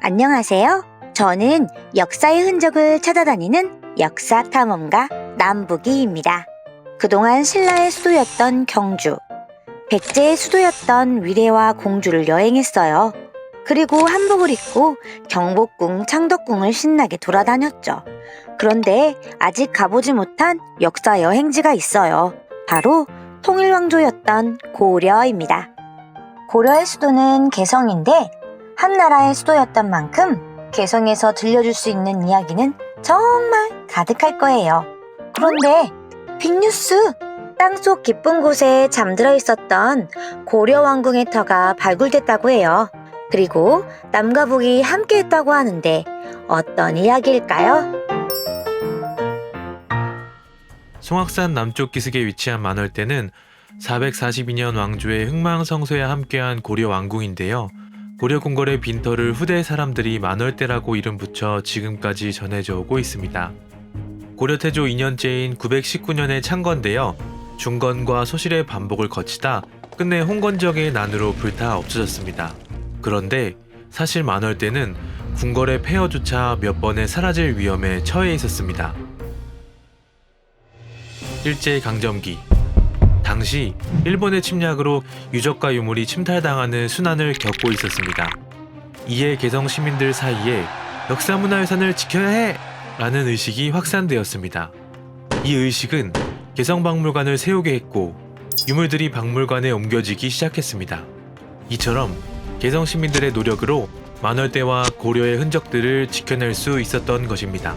안녕하세요. 저는 역사의 흔적을 찾아다니는 역사탐험가 남북이입니다. 그동안 신라의 수도였던 경주, 백제의 수도였던 위례와 공주를 여행했어요. 그리고 한복을 입고 경복궁, 창덕궁을 신나게 돌아다녔죠. 그런데 아직 가보지 못한 역사 여행지가 있어요. 바로 통일왕조였던 고려입니다. 고려의 수도는 개성인데 한나라의 수도였던 만큼 개성에서 들려줄 수 있는 이야기는 정말 가득할 거예요. 그런데 빅뉴스! 땅속 깊은 곳에 잠들어 있었던 고려 왕궁의 터가 발굴됐다고 해요. 그리고 남과 북이 함께 했다고 하는데 어떤 이야기일까요? 송악산 남쪽 기슭에 위치한 만월대는 442년 왕조의 흥망성쇠에 함께한 고려 왕궁인데요. 고려 궁궐의 빈터를 후대 사람들이 만월대라고 이름 붙여 지금까지 전해져 오고 있습니다. 고려 태조 2년째인 919년에 창건되어 중건과 소실의 반복을 거치다 끝내 홍건적의 난으로 불타 없어졌습니다. 그런데 사실 만월대는 궁궐의 폐허조차 몇 번에 사라질 위험에 처해 있었습니다. 일제강점기 당시 일본의 침략으로 유적과 유물이 침탈당하는 순환을 겪고 있었습니다. 이에 개성 시민들 사이에 역사문화유산을 지켜야 해! 라는 의식이 확산되었습니다. 이 의식은 개성박물관을 세우게 했고 유물들이 박물관에 옮겨지기 시작했습니다. 이처럼 개성 시민들의 노력으로 만월대와 고려의 흔적들을 지켜낼 수 있었던 것입니다.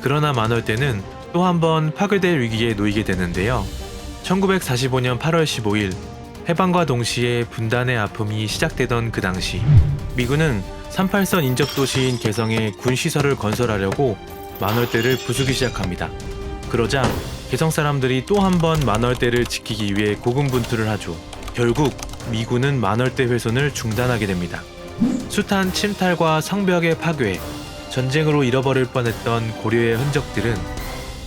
그러나 만월대는 또 한 번 파괴될 위기에 놓이게 되는데요. 1945년 8월 15일 해방과 동시에 분단의 아픔이 시작되던 그 당시 미군은 38선 인접도시인 개성에 군시설을 건설하려고 만월대를 부수기 시작합니다. 그러자 개성 사람들이 또 한 번 만월대를 지키기 위해 고군분투를 하죠. 결국 미군은 만월대 훼손을 중단하게 됩니다. 숱한 침탈과 성벽의 파괴, 전쟁으로 잃어버릴 뻔했던 고려의 흔적들은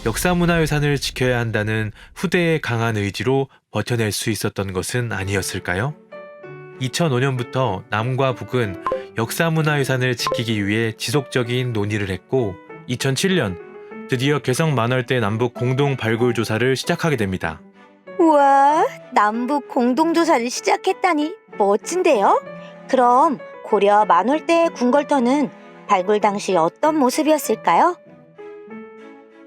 역사문화유산을 지켜야 한다는 후대의 강한 의지로 버텨낼 수 있었던 것은 아니었을까요? 2005년부터 남과 북은 역사문화유산을 지키기 위해 지속적인 논의를 했고 2007년 드디어 개성 만월대 남북 공동 발굴 조사를 시작하게 됩니다. 우와, 남북 공동조사를 시작했다니 멋진데요? 그럼 고려 만월대의 궁궐터는 발굴 당시 어떤 모습이었을까요?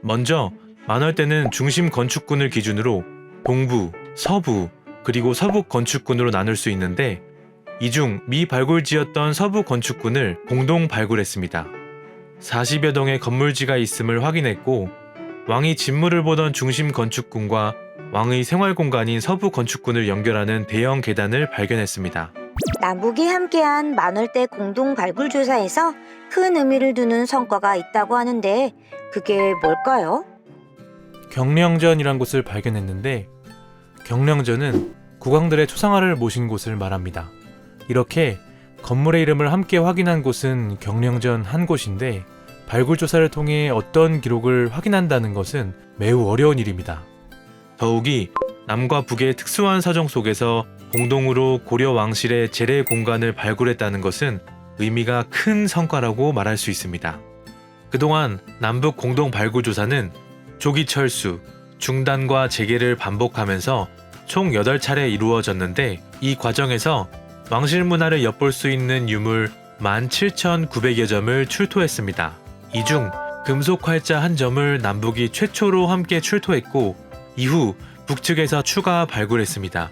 먼저 만월대는 중심 건축군을 기준으로 동부, 서부, 그리고 서북 건축군으로 나눌 수 있는데 이 중 미발굴지였던 서부 건축군을 공동 발굴했습니다. 40여 동의 건물지가 있음을 확인했고 왕이 진물을 보던 중심 건축군과 왕의 생활공간인 서부 건축군을 연결하는 대형 계단을 발견했습니다. 남북이 함께한 만월대 공동 발굴 조사에서 큰 의미를 두는 성과가 있다고 하는데 그게 뭘까요? 경령전이란 곳을 발견했는데 경령전은 국왕들의 초상화를 모신 곳을 말합니다. 이렇게 건물의 이름을 함께 확인한 곳은 경령전 한 곳인데 발굴 조사를 통해 어떤 기록을 확인한다는 것은 매우 어려운 일입니다. 더욱이 남과 북의 특수한 사정 속에서 공동으로 고려 왕실의 재래 공간을 발굴했다는 것은 의미가 큰 성과라고 말할 수 있습니다. 그동안 남북 공동 발굴 조사는 조기 철수, 중단과 재개를 반복하면서 총 8차례 이루어졌는데 이 과정에서 왕실 문화를 엿볼 수 있는 유물 17,900여 점을 출토했습니다. 이 중 금속 활자 한 점을 남북이 최초로 함께 출토했고 이후 북측에서 추가 발굴했습니다.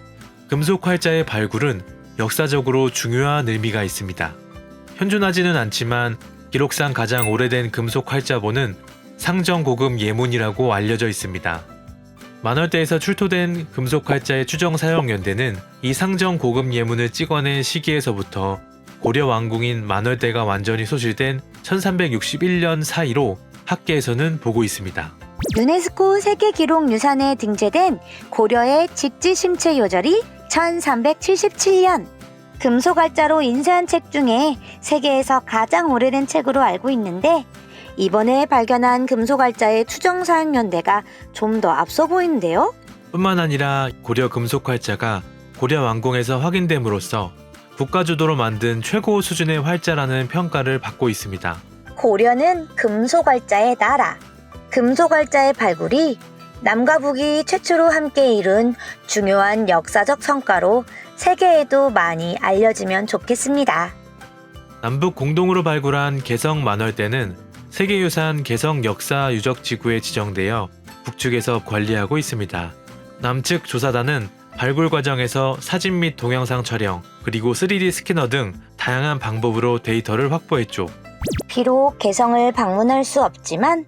금속 활자의 발굴은 역사적으로 중요한 의미가 있습니다. 현존하지는 않지만 기록상 가장 오래된 금속 활자본은 상정고금 예문이라고 알려져 있습니다. 만월대에서 출토된 금속 활자의 추정 사용 연대는 이 상정고금 예문을 찍어낸 시기에서부터 고려 왕궁인 만월대가 완전히 소실된 1361년 사이로 학계에서는 보고 있습니다. 유네스코 세계기록유산에 등재된 고려의 직지심체 요절이 1377년 금속활자로 인쇄한 책 중에 세계에서 가장 오래된 책으로 알고 있는데 이번에 발견한 금속활자의 추정사용연대가 좀 더 앞서 보이는데요? 뿐만 아니라 고려 금속활자가 고려 왕궁에서 확인됨으로써 국가주도로 만든 최고 수준의 활자라는 평가를 받고 있습니다. 고려는 금속활자의 나라. 금속활자의 발굴이 남과 북이 최초로 함께 이룬 중요한 역사적 성과로 세계에도 많이 알려지면 좋겠습니다. 남북 공동으로 발굴한 개성 만월대는 세계유산 개성 역사 유적지구에 지정되어 북측에서 관리하고 있습니다. 남측 조사단은 발굴 과정에서 사진 및 동영상 촬영, 그리고 3D 스캐너 등 다양한 방법으로 데이터를 확보했죠. 비록 개성을 방문할 수 없지만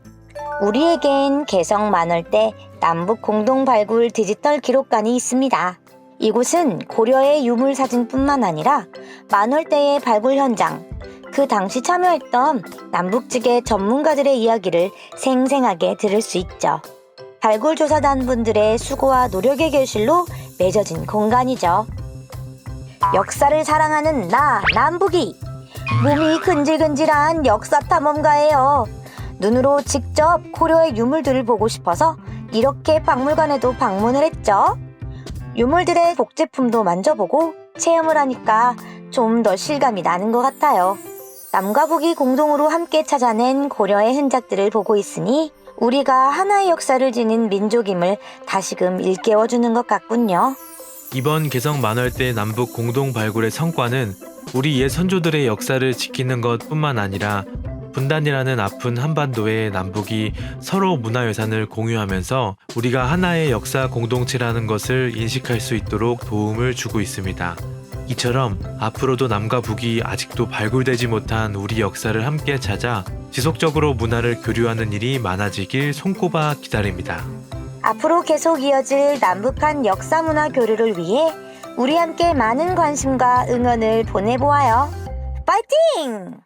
우리에겐 개성 만월대 남북 공동 발굴 디지털 기록관이 있습니다. 이곳은 고려의 유물 사진뿐만 아니라 만월대의 발굴 현장, 그 당시 참여했던 남북 측의 전문가들의 이야기를 생생하게 들을 수 있죠. 발굴조사단 분들의 수고와 노력의 결실로 맺어진 공간이죠. 역사를 사랑하는 나 남북이 몸이 근질근질한 역사 탐험가예요. 눈으로 직접 고려의 유물들을 보고 싶어서 이렇게 박물관에도 방문을 했죠. 유물들의 복제품도 만져보고 체험을 하니까 좀 더 실감이 나는 것 같아요. 남과 북이 공동으로 함께 찾아낸 고려의 흔적들을 보고 있으니 우리가 하나의 역사를 지닌 민족임을 다시금 일깨워주는 것 같군요. 이번 개성 만월대 남북 공동 발굴의 성과는 우리 옛 선조들의 역사를 지키는 것뿐만 아니라 분단이라는 아픈 한반도에 남북이 서로 문화유산을 공유하면서 우리가 하나의 역사 공동체라는 것을 인식할 수 있도록 도움을 주고 있습니다. 이처럼 앞으로도 남과 북이 아직도 발굴되지 못한 우리 역사를 함께 찾아 지속적으로 문화를 교류하는 일이 많아지길 손꼽아 기다립니다. 앞으로 계속 이어질 남북한 역사 문화 교류를 위해 우리 함께 많은 관심과 응원을 보내보아요. 파이팅!